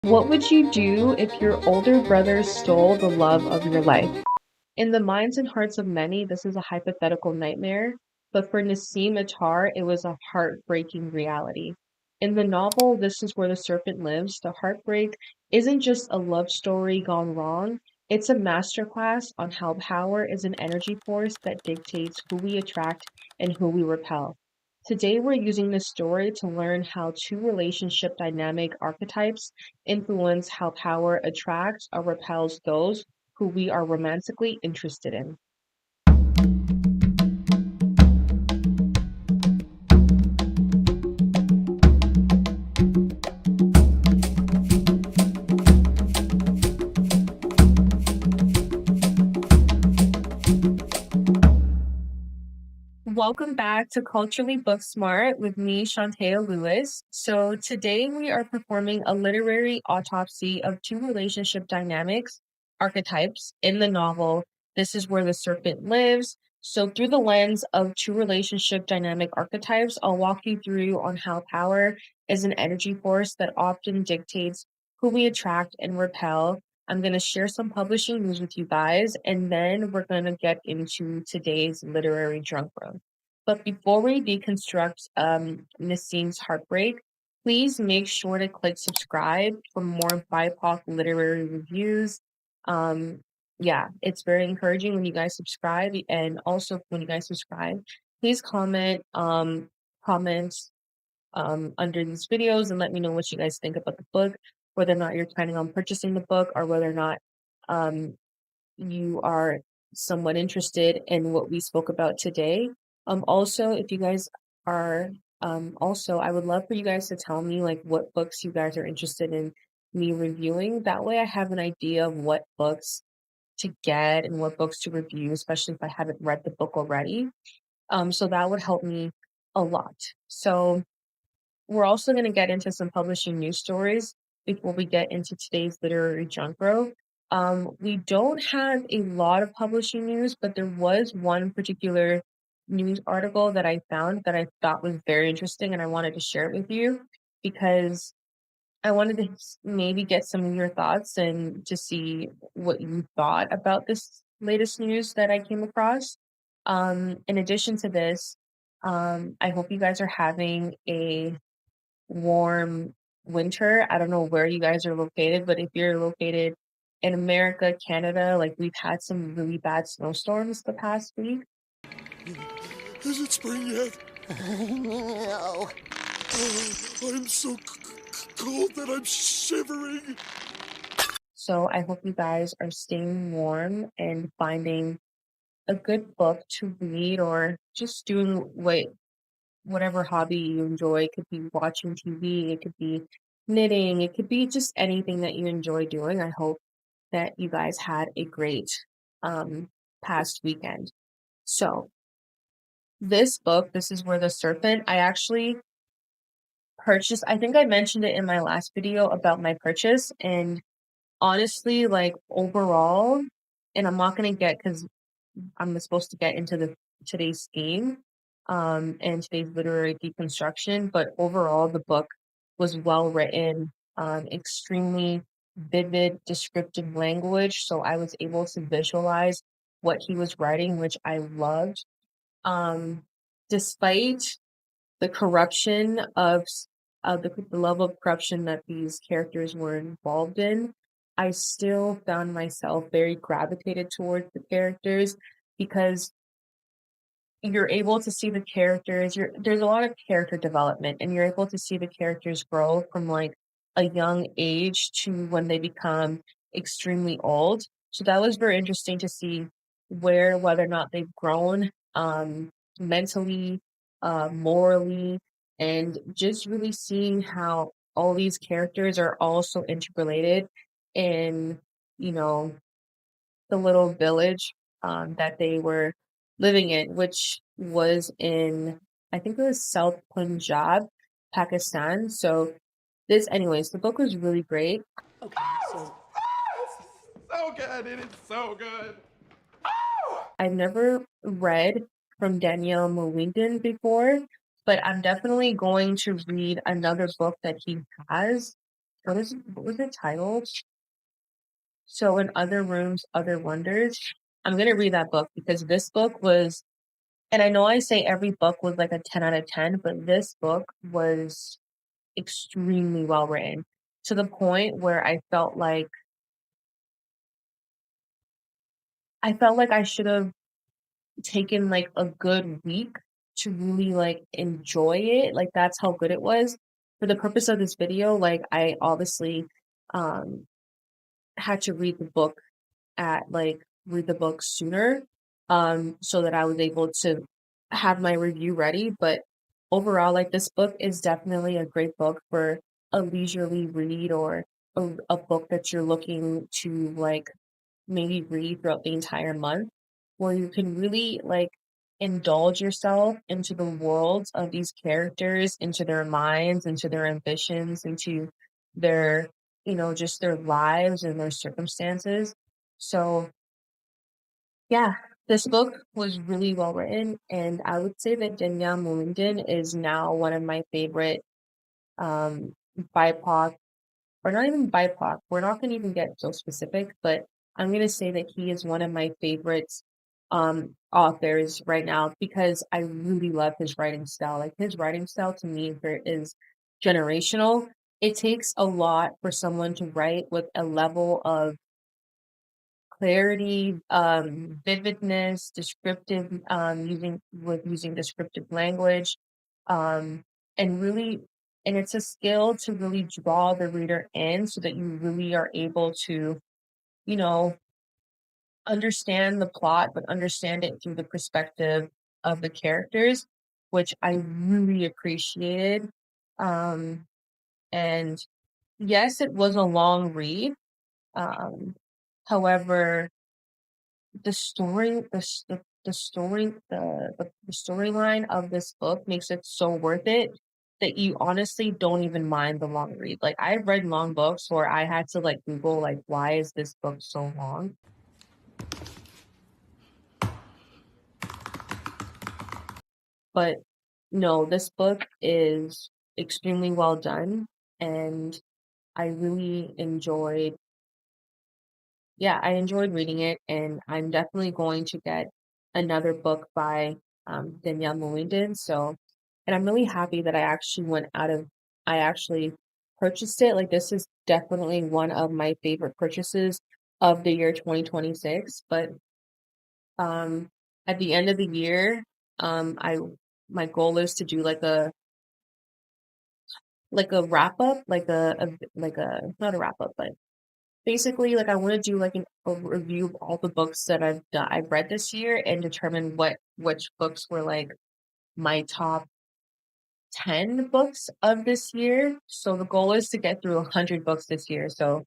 What would you do if your older brother stole the love of your life? In the minds and hearts of many, this is a hypothetical nightmare, but for Nassim Attar, it was a heartbreaking reality. In the novel, This Is Where the Serpent Lives, the heartbreak isn't just a love story gone wrong, it's a masterclass on how power is an energy force that dictates who we attract and who we repel. Today, we're using this story to learn how two relationship dynamic archetypes influence how power attracts or repels those who we are romantically interested in. Welcome back to Culturally Book Smart with me, Shauntea Lewis. So today we are performing a literary autopsy of two relationship dynamics, archetypes in the novel This Is Where the Serpent Lives. So through the lens of two relationship dynamic archetypes, I'll walk you through on how power is an energy force that often dictates who we attract and repel. I'm going to share some publishing news with you guys, and then we're going to get into today's literary drunk room. But before we deconstruct Nassim's heartbreak, please make sure to click subscribe for more BIPOC literary reviews. Um, yeah, it's very encouraging when you guys subscribe, and also when you guys subscribe, please comments under these videos and let me know what you guys think about the book, whether or not you're planning on purchasing the book or whether or not um, you are somewhat interested in what we spoke about today. Also, if you guys are, also, I would love for you guys to tell me like what books you guys are interested in me reviewing. That way I have an idea of what books to get and what books to review, especially if I haven't read the book already. So that would help me a lot. So we're also going to get into some publishing news stories before we get into today's literary junk row. We don't have a lot of publishing news, but there was one particular news article that I found that I thought was very interesting, and I wanted to share it with you because I wanted to maybe get some of your thoughts and to see what you thought about this latest news that I came across. In addition to this, I hope you guys are having a warm winter. I don't know where you guys are located, but if you're located in America, Canada, like we've had some really bad snowstorms the past week. Is it spring yet? No. I'm so cold that I'm shivering. So I hope you guys are staying warm and finding a good book to read or just doing whatever hobby you enjoy. It could be watching TV, it could be knitting, it could be just anything that you enjoy doing. I hope that you guys had a great um past weekend. So this book, This Is Where the Serpent, I actually purchased. I think I mentioned it in my last video about my purchase, and honestly, like overall, and I'm not gonna get because I'm supposed to get into the today's theme, and today's literary deconstruction, but overall the book was well written, extremely vivid, descriptive language, so I was able to visualize what he was writing, which I loved. Despite the corruption of the level of corruption that these characters were involved in, I still found myself very gravitated towards the characters because you're able to see the characters. There's a lot of character development, and you're able to see the characters grow from like a young age to when they become extremely old. So that was very interesting to see whether or not they've grown mentally, morally, and just really seeing how all these characters are also interrelated in, you know, the little village that they were living in, which was in, I think it was South Punjab, Pakistan. So anyways, the book was really great. Okay, so So good. It is so good. I've never read from Daniyal Mueenddin before, but I'm definitely going to read another book that he has. what was it titled? So in Other Rooms, Other Wonders. I'm gonna read that book because this book was, and I know I say every book was like a 10 out of 10, but this book was extremely well written to the point where I felt like I should have taken like a good week to really like enjoy it. Like that's how good it was. For the purpose of this video, like I obviously um had to read the book sooner so that I was able to have my review ready. But overall, like this book is definitely a great book for a leisurely read or a book that you're looking to like maybe read throughout the entire month, where you can really like indulge yourself into the worlds of these characters, into their minds, into their ambitions, into their, just their lives and their circumstances. So, yeah, this book was really well written, and I would say that Daniyal Mueenddin is now one of my favorite um, BIPOC, or not even BIPOC. We're not going to even get so specific, but I'm going to say that he is one of my favorites authors right now because I really love his writing style. Like his writing style to me is generational. It takes a lot for someone to write with a level of clarity, vividness, descriptive, using descriptive language, um, and really, and it's a skill to really draw the reader in so that you really are able to, you know, understand the plot, but understand it through the perspective of the characters, which I really appreciated. Um, and yes, it was a long read. Um, However, the story the story the storyline of this book makes it so worth it that you honestly don't even mind the long read. Like I've read long books where I had to like Google like why is this book so long? But no, this book is extremely well done and I really enjoyed yeah, I enjoyed reading it, and I'm definitely going to get another book by Daniyal Mueenddin. So, and I'm really happy that I actually purchased it. Like, this is definitely one of my favorite purchases of the year 2026. But um, at the end of the year, my goal is to do like a wrap up, like a not a wrap up, but basically, like I want to do like a review of all the books that I've read this year and determine which books were like my top 10 books of this year. So the goal is to get through 100 books this year. So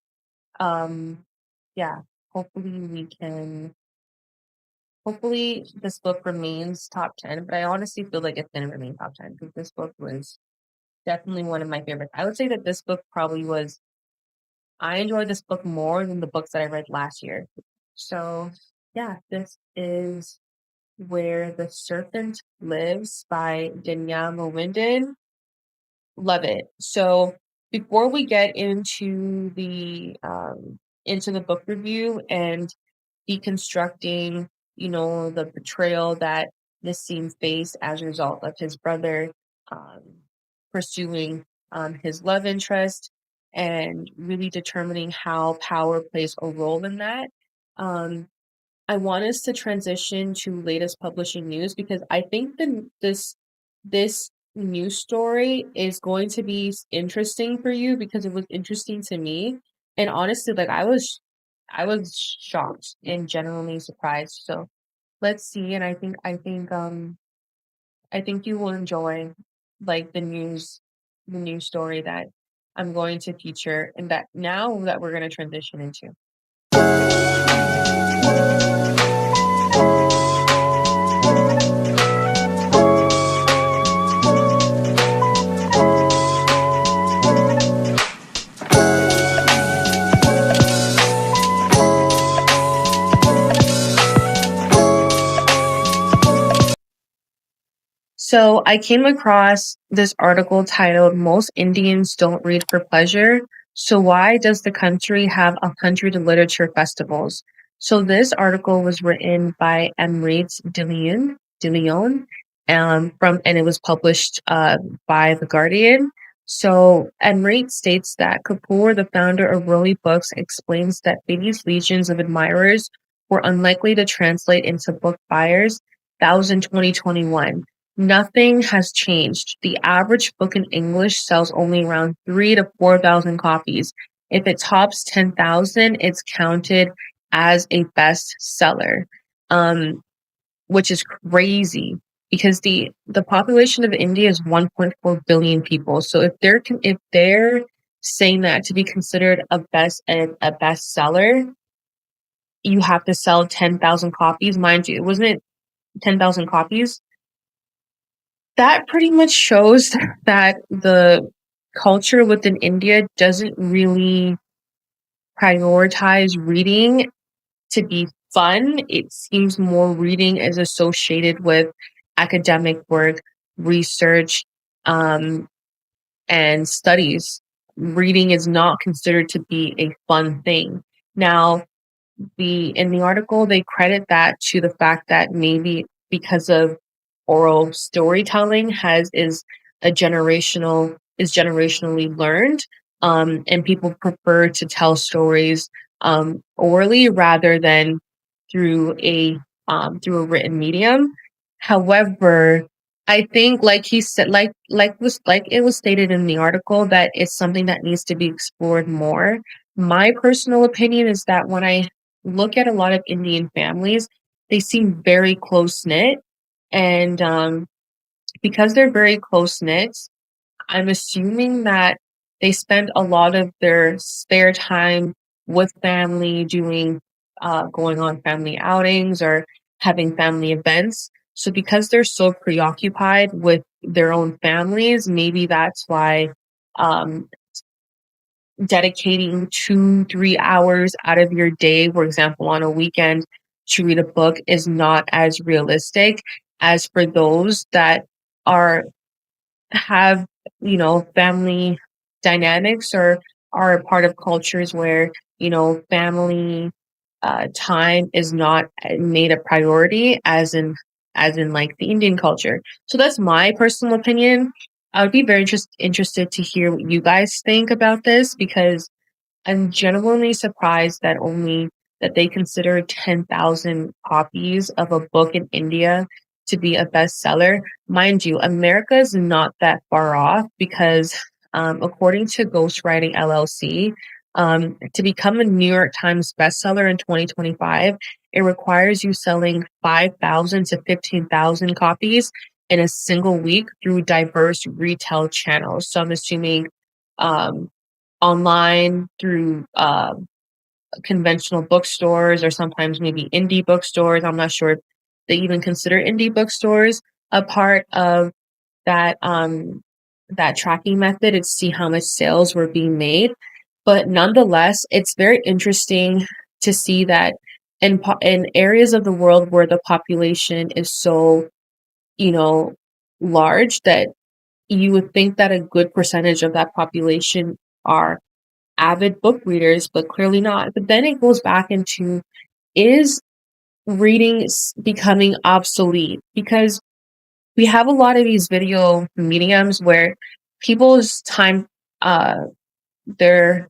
um yeah, hopefully we can hopefully this book remains top 10, but I honestly feel like it's going to remain top 10 because this book was definitely one of my favorites. I would say that this book probably was I enjoyed this book more than the books that I read last year. So, yeah, this is Where the Serpent Lives by Daniyal Mueenddin. Love it. So, before we get into the book review and deconstructing, the betrayal that Nassim faced as a result of his brother um, pursuing his love interest and really determining how power plays a role in that. Um, I want us to transition to latest publishing news because I think this news story is going to be interesting for you because it was interesting to me. And honestly, like I was shocked and genuinely surprised. So let's see. And I think you will enjoy like the news story that I'm going to feature and that now that we're going to transition into. So I came across this article titled Most Indians Don't Read for Pleasure So why does the country have 100 literature festivals? So this article was written by Emirates de Leon, and it was published by The Guardian. So Emirates states that Kapoor, the founder of Roli Books, explains that these legions of admirers were unlikely to translate into book buyers. That was in 2021. Nothing has changed. The average book in English sells only around 3 to 4,000 copies. If it tops 10,000, it's counted as a bestseller, um, which is crazy because the population of India is 1.4 billion people. So if they're saying that to be considered a bestseller, you have to sell 10,000 copies. Mind you, wasn't it 10,000 copies? That pretty much shows that the culture within India doesn't really prioritize reading to be fun. It seems more reading is associated with academic work, research, um, and studies. Reading is not considered to be a fun thing. Now, in the article they credit that to the fact that maybe because of oral storytelling has is generationally learned, and people prefer to tell stories orally rather than through a written medium. However, I think like he said, like it was stated in the article, that it's something that needs to be explored more. My personal opinion is that when I look at a lot of Indian families, they seem very close knit. And because they're very close knit, I'm assuming that they spend a lot of their spare time with family, going on family outings or having family events. So because they're so preoccupied with their own families, maybe that's why um, dedicating 2-3 hours out of your day, for example, on a weekend to read a book is not as realistic as for those that are have, family dynamics or are a part of cultures where, family time is not made a priority as in like the Indian culture. So that's my personal opinion. I would be very interested to hear what you guys think about this because I'm genuinely surprised that they consider 10,000 copies of a book in India to be a bestseller. Mind you, America is not that far off because, according to Ghostwriting LLC, to become a New York Times bestseller in 2025, it requires you selling 5,000 to 15,000 copies in a single week through diverse retail channels. So I'm assuming um, online through conventional bookstores or sometimes maybe indie bookstores. I'm not sure if they even consider indie bookstores a part of that tracking method to see how much sales were being made. But nonetheless, it's very interesting to see that in areas of the world where the population is so, you know, large, that you would think that a good percentage of that population are avid book readers, but clearly not. But then it goes back into, is reading becoming obsolete? Because we have a lot of these video mediums where people's time, uh, their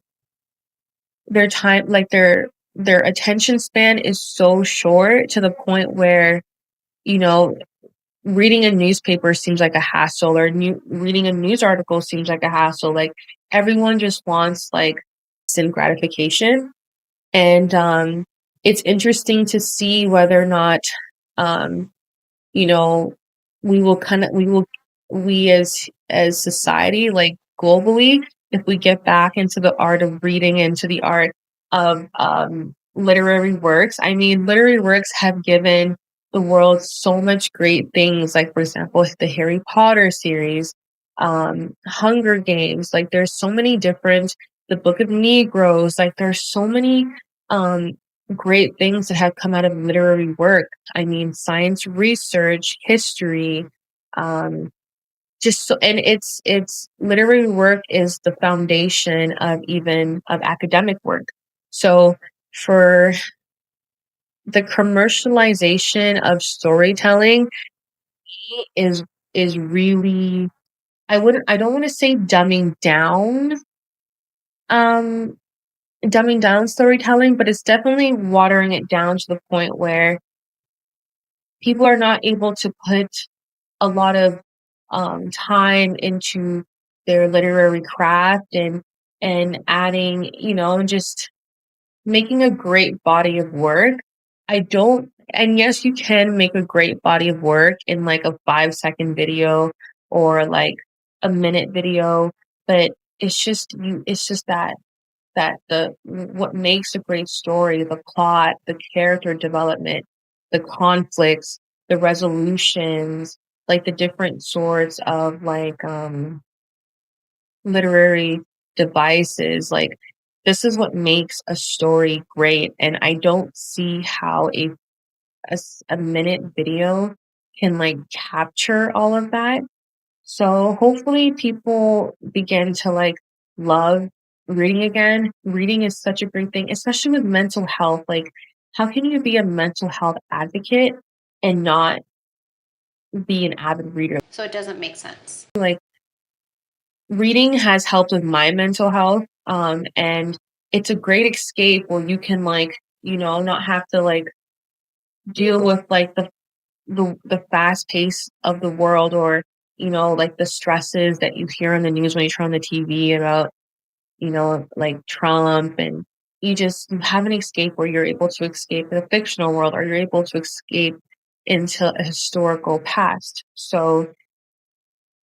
time, like their attention span is so short to the point where, you know, reading a newspaper seems like a hassle, or reading a news article seems like a hassle. Like everyone just wants like instant gratification. And it's interesting to see whether or not, um, you know, we as society, like globally, if we get back into the art of reading, into the art of literary works. I mean, literary works have given the world so much great things, like for example, the Harry Potter series, Hunger Games, like there's so many different, the Book of Negroes, like there's so many um great things that have come out of literary work. I mean, science research, history, um, just so, and it's literary work is the foundation of even of academic work. So for the commercialization of storytelling is is really, I don't want to say um dumbing down storytelling, but it's definitely watering it down to the point where people are not able to put a lot of time into their literary craft and adding, just making a great body of work. I don't, and yes, you can make a great body of work in like a 5-second video or like a minute video, but it's just that the what makes a great story, the plot, the character development, the conflicts, the resolutions, like the different sorts of like literary devices, like this is what makes a story great. And I don't see how a minute video can like capture all of that. So hopefully people begin to like love reading again. Reading is such a great thing, especially with mental health. Like, how can you be a mental health advocate and not be an avid reader? So it doesn't make sense. Like, reading has helped with my mental health. And it's a great escape where you can like, not have to like deal with like the fast pace of the world, or like the stresses that you hear on the news when you turn on the TV about like Trump, and you have an escape where you're able to escape the fictional world, or you're able to escape into a historical past. So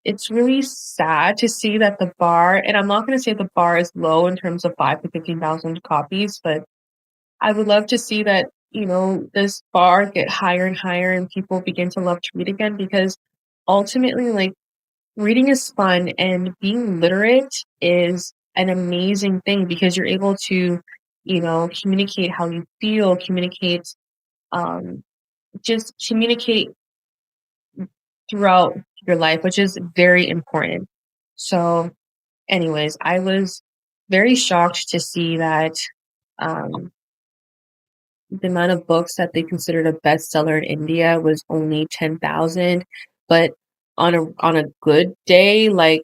it's really sad to see that the bar, and I'm not going to say the bar is low in terms of 5 to 15,000 copies, but I would love to see that, this bar get higher and higher and people begin to love to read again, because ultimately, like, reading is fun and being literate is an amazing thing because you're able to, communicate how you feel, um, just communicate throughout your life, which is very important. So, anyways, I was very shocked to see that um, the amount of books that they considered a bestseller in India was only 10,000, but on a good day, like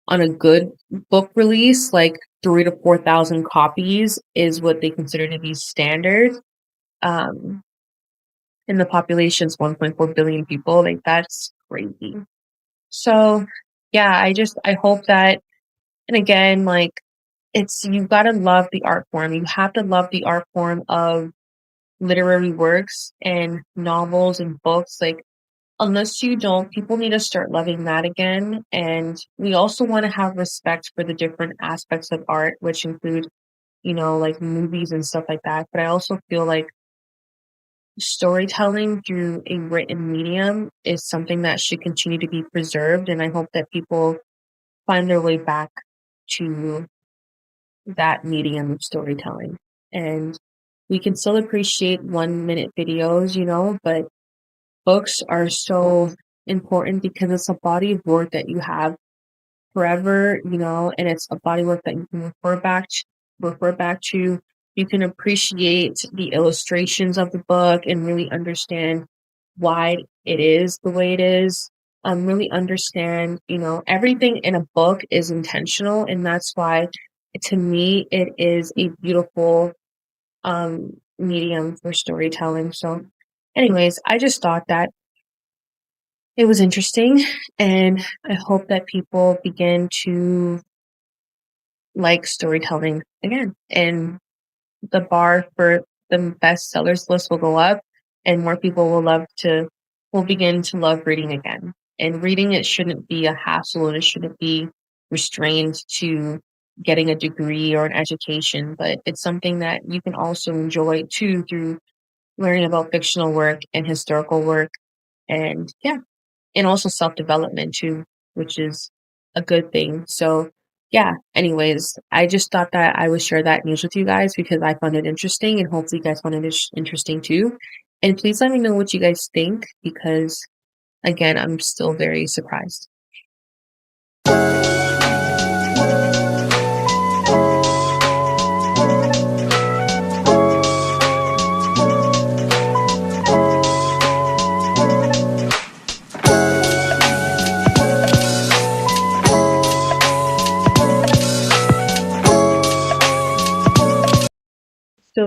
on a good book release, like 3 to 4,000 copies is what they consider to be standard. Um, and the population's 1.4 billion people, like that's crazy. So, yeah, I hope that, and again, like you've got to love the art form. You have to love the art form of literary works and novels and books. Like, unless you don't, people need to start loving that again. And we also want to have respect for the different aspects of art, which include, like movies and stuff like that. But I also feel like storytelling through a written medium is something that should continue to be preserved. And I hope that people find their way back to that medium of storytelling. And we can still appreciate 1 minute videos, but books are so important because it's a body of work that you have forever, and it's a body of work that you can refer back to. You can appreciate the illustrations of the book and really understand why it is the way it is. Really understand, everything in a book is intentional, and that's why to me it is a beautiful medium for storytelling. So anyways, I just thought that it was interesting, and I hope that people begin to like storytelling again, and the bar for the best sellers list will go up, and more people will begin to love reading again. And reading, it shouldn't be a hassle, and it shouldn't be restrained to getting a degree or an education, but it's something that you can also enjoy too through learning about fictional work and historical work, and yeah, and also self-development too, which is a good thing. So yeah, anyways, I just thought that I would share that news with you guys because I found it interesting, and hopefully you guys found it interesting too. And please let me know what you guys think because again, I'm still very surprised. So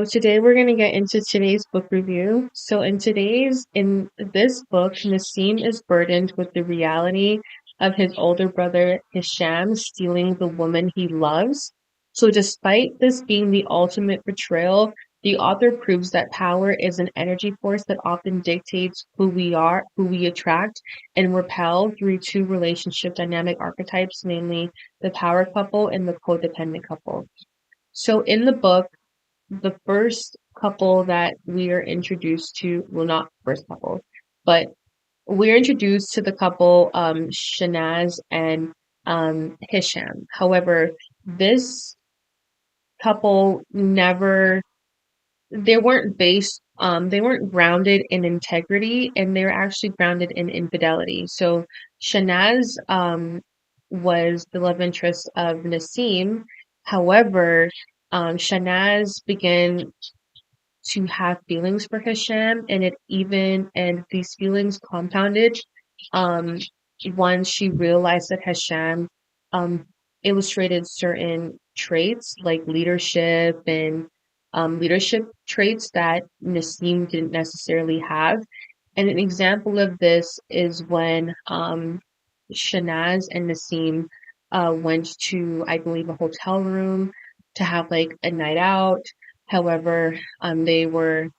today we're going to get into today's book review. So in this book, Nassim is burdened with the reality of his older brother Hisham stealing the woman he loves. So despite this being the ultimate betrayal, the author proves that power is an energy force that often dictates who we are, who we attract and repel through two relationship dynamic archetypes, namely the power couple and the codependent couple. So in the book, the first couple that we are introduced to, well, not first couple, but we're introduced to the couple, Shanaz and Hisham. However, this couple never, they weren't grounded in integrity, and they were actually grounded in infidelity. So Shanaz was the love interest of Nassim. However, Shanaz began to have feelings for Hashem, and these feelings compounded um once she realized that Hashem um illustrated certain traits like leadership traits that Nassim didn't necessarily have. And an example of this is when Shanaz and Nassim went to, I believe, a hotel room to have like a night out. However, they were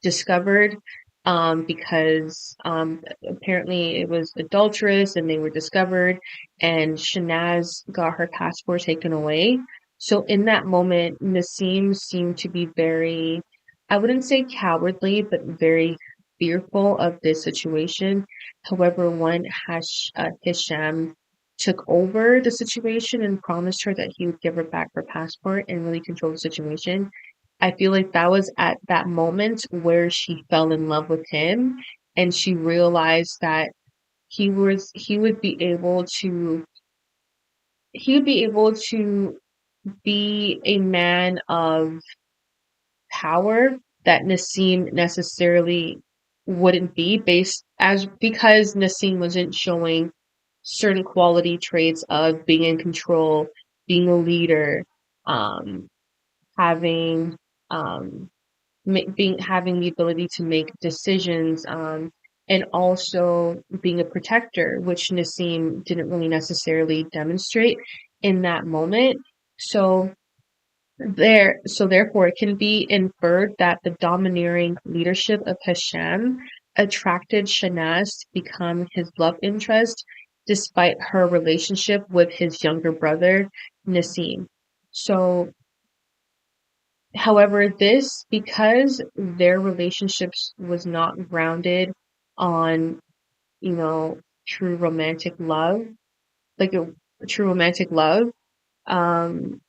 discovered because apparently it was adulterous and they were discovered, and Shanaz got her passport taken away. So in that moment, Nassim seemed to be very, I wouldn't say cowardly, but very fearful of this situation. However, when Hisham took over the situation and promised her that he would give her back her passport and really control the situation, I feel like that was at that moment where she fell in love with him, and she realized that he would be able to be a man of power that Nassim necessarily wouldn't be, because Nassim wasn't showing certain quality traits of being in control, being a leader, um, having um having the ability to make decisions, and also being a protector, which Nassim didn't really necessarily demonstrate in that moment. So therefore it can be inferred that the domineering leadership of Hashem attracted Shanaz to become his love interest despite her relationship with his younger brother Nassim. So however, because their relationships was not grounded on, you know, true romantic love, like a true romantic love, um,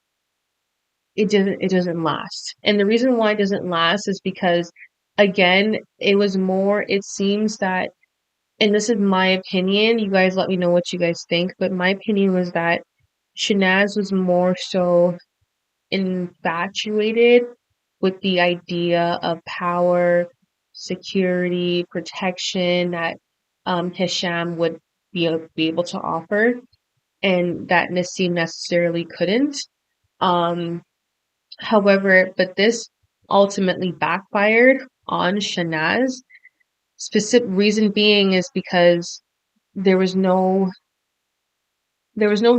it doesn't last. And the reason why it doesn't last is because, again, it seems that, and this is my opinion, you guys let me know what you guys think, but my opinion was that Shanaz was more so infatuated with the idea of power, security, protection that Hisham would be able to offer, and that Nassim necessarily couldn't. Um, However, but this ultimately backfired on Shanaz. Specific reason being is because there was no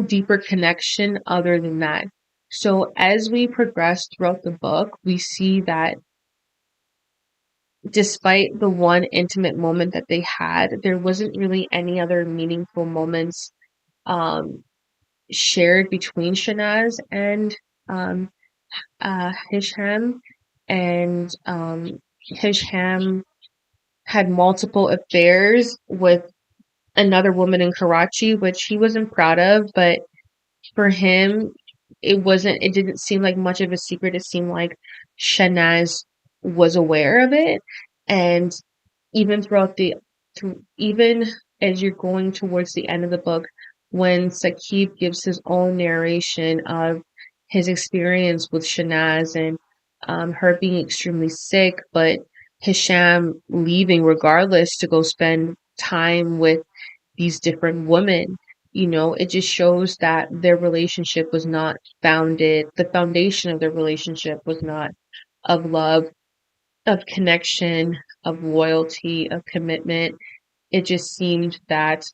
deeper connection other than that. So as we progress throughout the book, we see that despite the one intimate moment that they had, there wasn't really any other meaningful moments um, shared between Shanaz and um, Hisham. And Hisham had multiple affairs with another woman in Karachi, which he wasn't proud of, but for him, it didn't seem like much of a secret. It seemed like Shanaz was aware of it. And even even as you're going towards the end of the book, when Saqib gives his own narration of his experience with Shanaz and her being extremely sick, but Hisham leaving regardless to go spend time with these different women. It just shows that their relationship was not the foundation of their relationship was not of love, of connection, of loyalty, of commitment. It just seemed that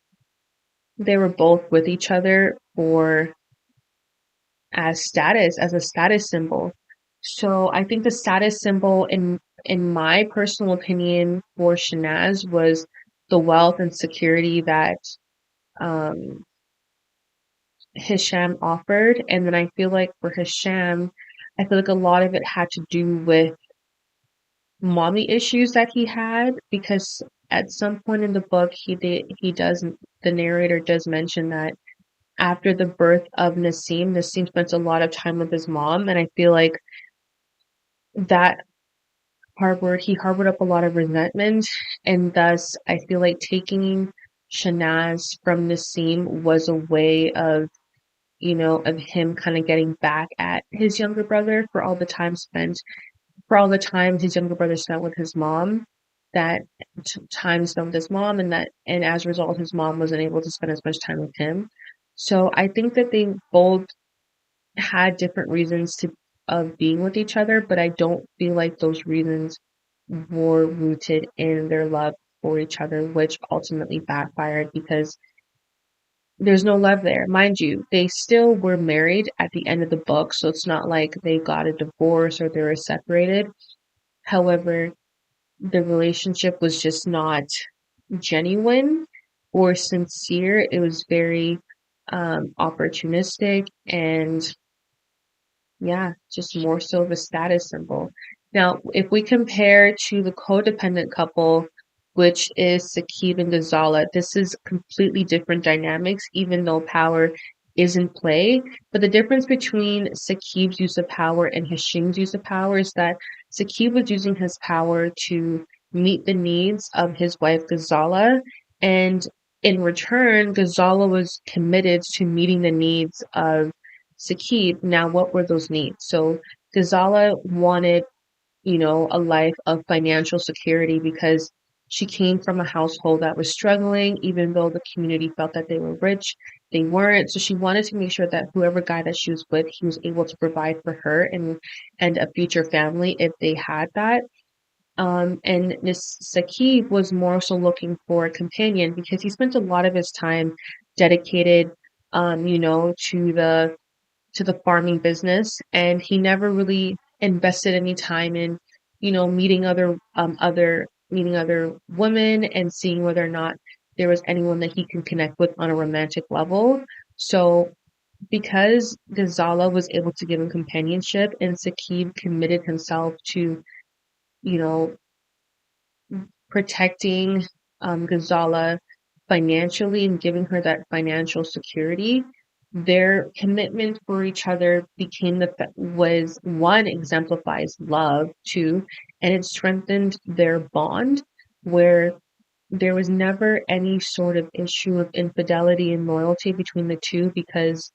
they were both with each other for as a status symbol. So I think the status symbol in my personal opinion for Shanaz was the wealth and security that um Hisham offered. And then I feel like for Hisham, I feel like a lot of it had to do with mommy issues that he had because at some point in the book the narrator does mention that after the birth of Nassim spent a lot of time with his mom, and I feel like that he harbored up a lot of resentment, and thus I feel like taking Shanaz from Nassim was a way of him kind of getting back at his younger brother for all the time his younger brother spent with his mom, that time spent with his mom, and as a result, his mom wasn't able to spend as much time with him. So I think that they both had different reasons of being with each other, but I don't feel like those reasons were rooted in their love for each other, which ultimately backfired because there's no love there. Mind you, they still were married at the end of the book, so it's not like they got a divorce or they were separated. However, the relationship was just not genuine or sincere. It was very opportunistic and yeah, just more so of a status symbol. Now, if we compare to the codependent couple, which is Saqib and Ghazala, this is completely different dynamics, even though power is in play. But the difference between Saqib's use of power and Hashim's use of power is that Saqib was using his power to meet the needs of his wife Ghazala, and in return, Ghazala was committed to meeting the needs of Saqib. Now, what were those needs? So Ghazala wanted, a life of financial security because she came from a household that was struggling, even though the community felt that they were rich, they weren't. So she wanted to make sure that whoever guy that she was with, he was able to provide for her and a future family if they had that. And this Saqib was more so looking for a companion because he spent a lot of his time dedicated, to the farming business, and he never really invested any time in meeting other women and seeing whether or not there was anyone that he can connect with on a romantic level. So because Ghazala was able to give him companionship and Saqib committed himself to you know protecting Ghazala financially and giving her that financial security, their commitment for each other was one, exemplifies love, two, and it strengthened their bond where there was never any sort of issue of infidelity and loyalty between the two because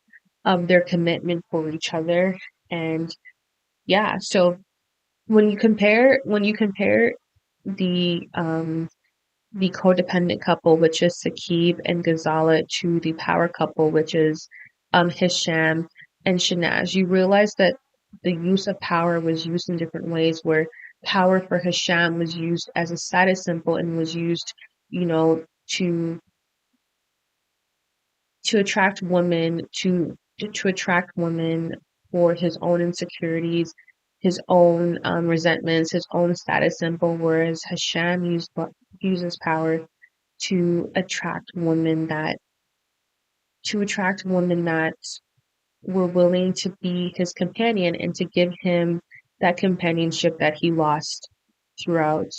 of their commitment for each other. And yeah, so when you compare the codependent couple, which is Saqib and Ghazala, to the power couple, which is Hisham and Shanaz, you realize that the use of power was used in different ways, where power for Hisham was used as a status symbol and was used, you know, to attract women to attract women for his own insecurities, his own resentments, his own status symbol, whereas uses power to attract women that were willing to be his companion and to give him that companionship that he lost throughout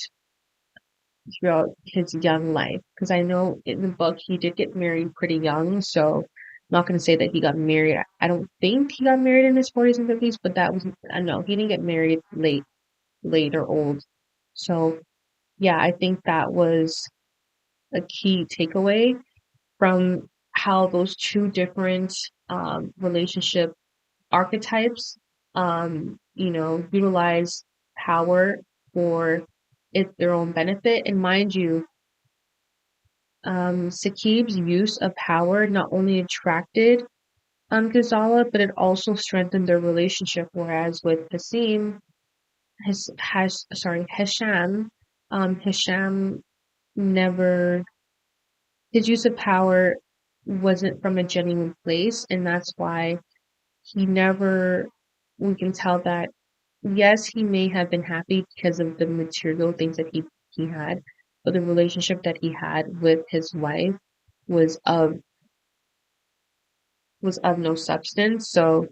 throughout his young life. Because I know in the book he did get married pretty young, so I'm not going to say that he got married. I don't think he got married in his 40s and 50s, but that was, I know, he didn't get married late or old. So, yeah, I think that was a key takeaway from how those two different relationship archetypes, utilize power for their own benefit. And mind you, Sakib's use of power not only attracted Ghazala, but it also strengthened their relationship. Whereas with Hisham, Hisham never his use of power wasn't from a genuine place, and that's why he never. We can tell that yes, he may have been happy because of the material things that he had, but the relationship that he had with his wife was of no substance. So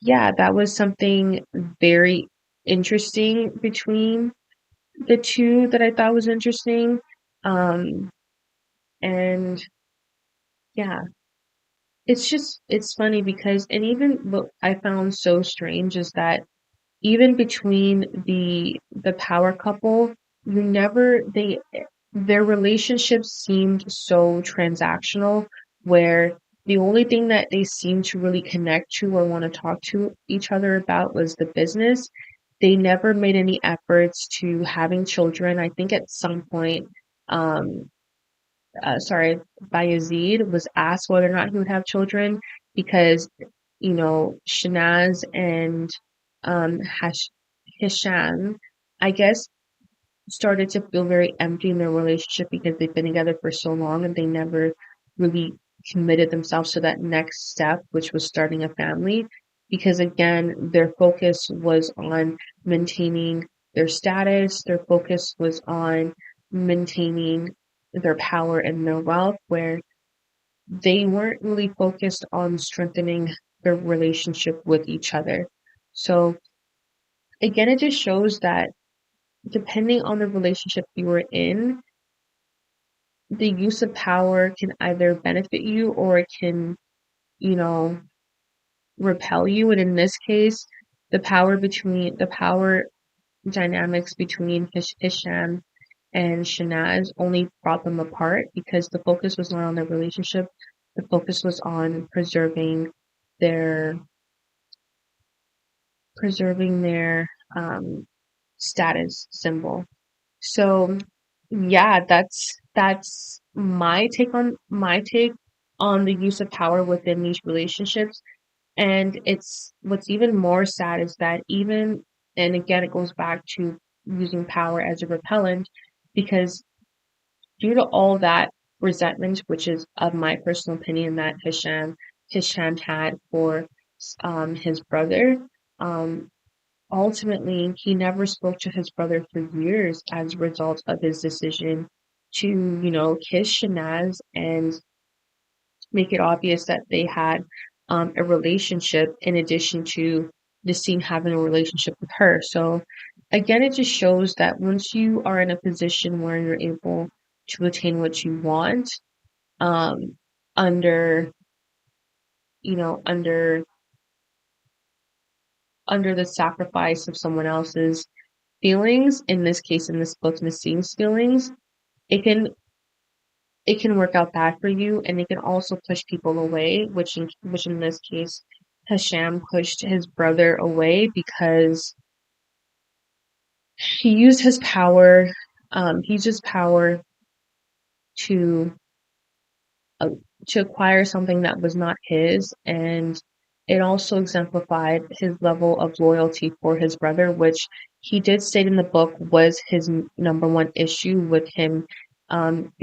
yeah, that was something very interesting between the two that I thought was interesting. Um, and yeah, it's funny because, and even what I found so strange is that even between the power couple, you never they their relationship seemed so transactional, where the only thing that they seemed to really connect to or want to talk to each other about was the business. They never made any efforts to having children. I think at some point, um, Bayezid was asked whether or not he would have children because, Shanaz and Hisham, I guess, started to feel very empty in their relationship because they've been together for so long and they never really committed themselves to that next step, which was starting a family. Because again, their focus was on maintaining their status, their focus was on maintaining their power and their wealth, where they weren't really focused on strengthening their relationship with each other. So again, it just shows that depending on the relationship you were in, the use of power can either benefit you or it can, you know, repel you. And in this case, the power dynamics between Hisham and Shanaz only brought them apart because the focus was not on their relationship. The focus was on their preserving their status symbol. So yeah, that's my take on the use of power within these relationships. And it's what's even more sad is that and again it goes back to using power as a repellent, because due to all that resentment, which is of my personal opinion that Hisham had for his brother, um, ultimately, he never spoke to his brother for years as a result of his decision to, kiss Shanaz and make it obvious that they had a relationship in addition to the scene having a relationship with her. So again, it just shows that once you are in a position where you're able to attain what you want, um, under, under the sacrifice of someone else's feelings, in this case, in this book, Nassim's feelings, it can work out bad for you, and it can also push people away, which in this case, Hasham pushed his brother away because he used his power. He used his power to uh, to acquire something that was not his, and it also exemplified his level of loyalty for his brother, which he did state in the book was his number one issue with him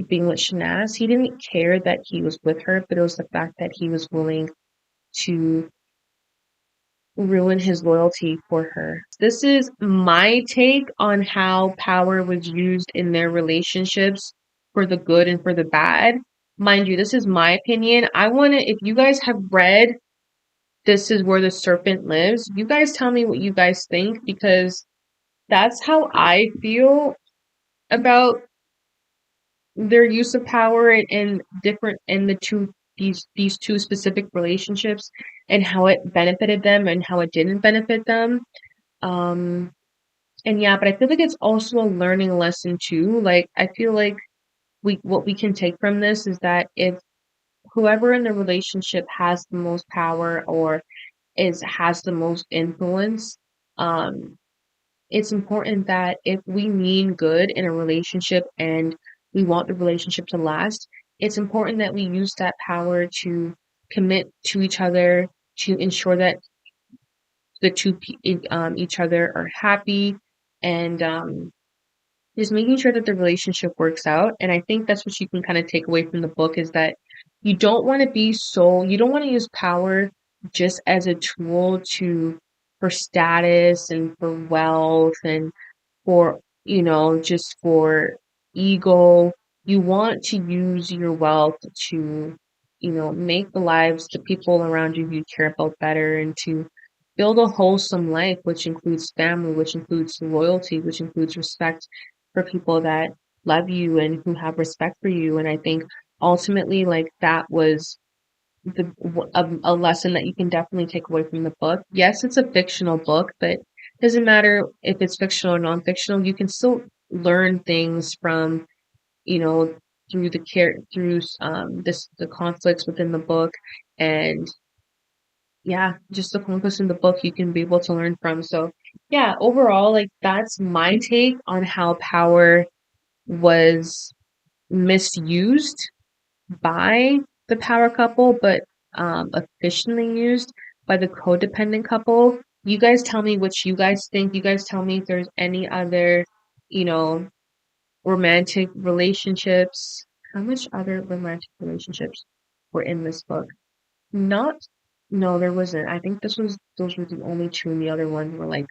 being with Shanaz. He didn't care that he was with her, but it was the fact that he was willing to ruin his loyalty for her. This is my take on how power was used in their relationships for the good and for the bad. Mind you, this is my opinion. If you guys have read This Is Where the Serpent Lives, you guys tell me what you guys think, because that's how I feel about their use of power and different in the two these two specific relationships, and how it benefited them and how it didn't benefit them. Um, and yeah, but I feel like it's also a learning lesson too. Like I feel like what we can take from this is that if whoever in the relationship has the most power or has the most influence, um, it's important that if we mean good in a relationship and we want the relationship to last, it's important that we use that power to commit to each other, to ensure that each other are happy, and just making sure that the relationship works out. And I think that's what you can kind of take away from the book is that you don't want to use power just as a tool for status and for wealth and for, just for ego. You want to use your wealth to, make the people around you care about better and to build a wholesome life, which includes family, which includes loyalty, which includes respect for people that love you and who have respect for you. And I think ultimately, like, that was a lesson that you can definitely take away from the book. Yes, it's a fictional book, but it doesn't matter if it's fictional or non-fictional. You can still learn things from, you know, the conflicts within the book, and yeah, just the conflicts in the book you can be able to learn from. So yeah, overall, like that's my take on how power was misused by the power couple, but efficiently used by the codependent couple. You guys tell me what you guys think. You guys tell me if there's any other, you know, romantic relationships. How much other romantic relationships were in this book? Not, no, there wasn't. I think those were the only two, and the other ones were like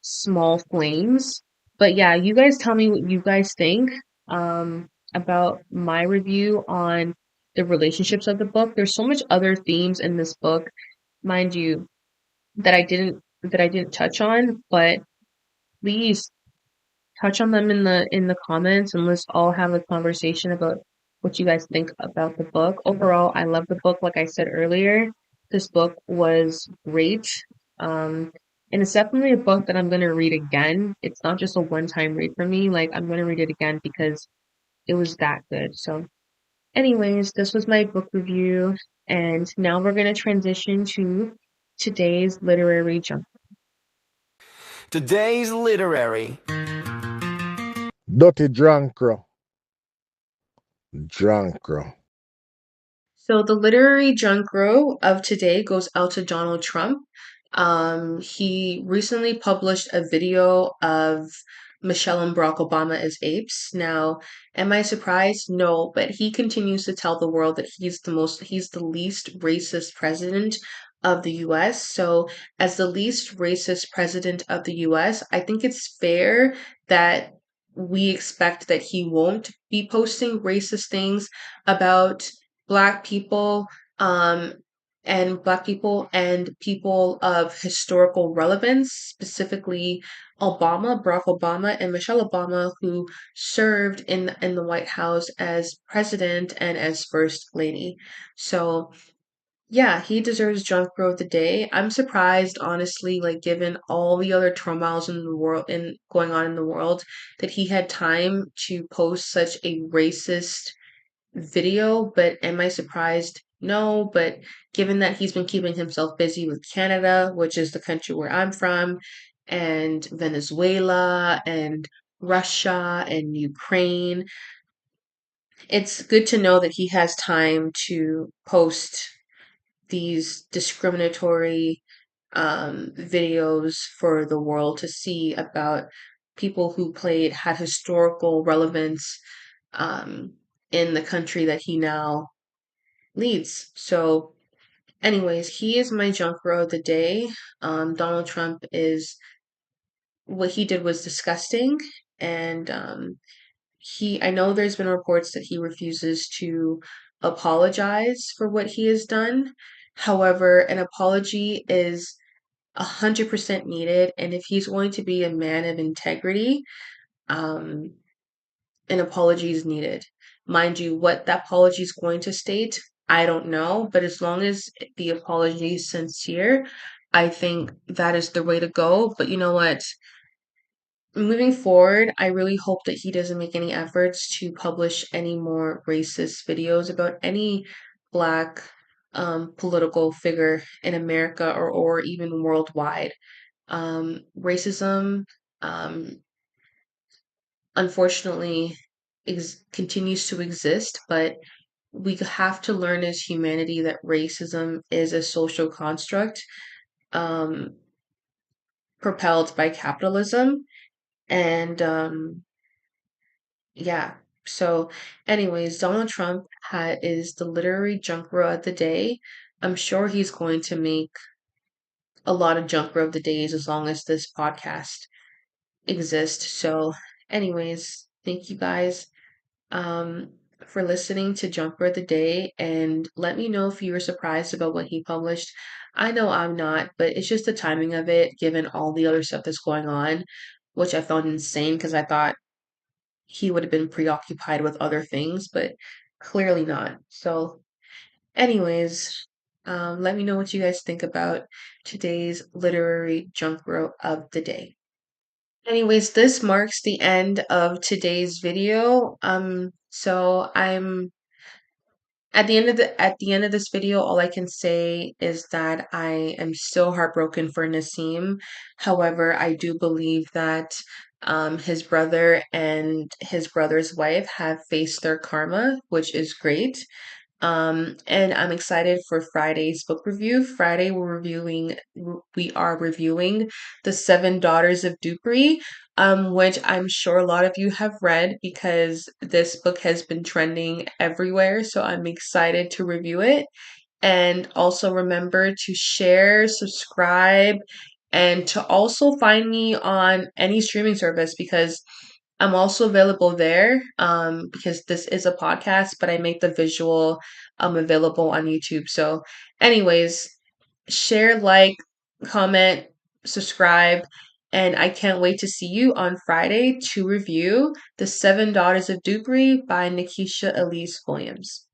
small flames. But yeah, you guys tell me what you guys think about my review on the relationships of the book. There's so much other themes in this book, mind you, that I didn't touch on, but please touch on them in the comments and let's all have a conversation about what you guys think about the book. Overall, I love the book. Like I said earlier, this book was great. Um, and it's definitely a book that I'm going to read again. It's not just a one-time read for me. Like, I'm going to read it again because it was that good. So, anyways, this was my book review. And now we're going to transition to today's literary junk. Today's literary. Dirty Drunkro. Drunkro. So the literary junk row of today goes out to Donald Trump. He recently published a video of Michelle and Barack Obama as apes. Now, am I surprised? No, but he continues to tell the world that he's the least racist president of the US. So, as the least racist president of the US, I think it's fair that we expect that he won't be posting racist things about Black people, um, and Black people and people of historical relevance, specifically Barack Obama, and Michelle Obama, who served in the White House as president and as first lady. So yeah, he deserves junk bro of the day. I'm surprised, honestly, like given all the other turmoils in the world in going on in the world, that he had time to post such a racist video, but am I surprised? No, but given that he's been keeping himself busy with Canada, which is the country where I'm from, and Venezuela and Russia and Ukraine, it's good to know that he has time to post these discriminatory videos for the world to see about people who had historical relevance um, in the country that he now leads. So, anyways, he is my junk row of the day. Donald Trump is what he did was disgusting, and I know there's been reports that he refuses to apologize for what he has done. However, an apology is 100% needed, and if he's going to be a man of integrity, um, an apology is needed. Mind you, what that apology is going to state, I don't know, but as long as the apology is sincere, I think that is the way to go. But you know what? moving forward, I really hope that he doesn't make any efforts to publish any more racist videos about any Black political figure in America or even worldwide. Racism, um, unfortunately, continues to exist, but we have to learn as humanity that racism is a social construct um, propelled by capitalism. And yeah. So, anyways, Donald Trump is the literary junk bro of the day. I'm sure he's going to make a lot of junk bro of the days as long as this podcast exists. So, anyways, thank you guys um for listening to Junk bro of the Day, and let me know if you were surprised about what he published. I know I'm not, but it's just the timing of it given all the other stuff that's going on, which I found insane because I thought he would have been preoccupied with other things, but clearly not. So, anyways, let me know what you guys think about today's literary junk bro of the day. Anyways, this marks the end of today's video. So I'm at the end of this video, all I can say is that I am still heartbroken for Nassim. However, I do believe that his brother and his brother's wife have faced their karma, which is great. And I'm excited for Friday's book review. Friday we are reviewing The Seven Daughters of Dupree, which I'm sure a lot of you have read because this book has been trending everywhere. So I'm excited to review it. And also remember to share, subscribe, and to also find me on any streaming service because I'm also available there because this is a podcast, but I make the visual available on YouTube. So, anyways, share, like, comment, subscribe, and I can't wait to see you on Friday to review The Seven Daughters of Dupree by Nikisha Elise Williams.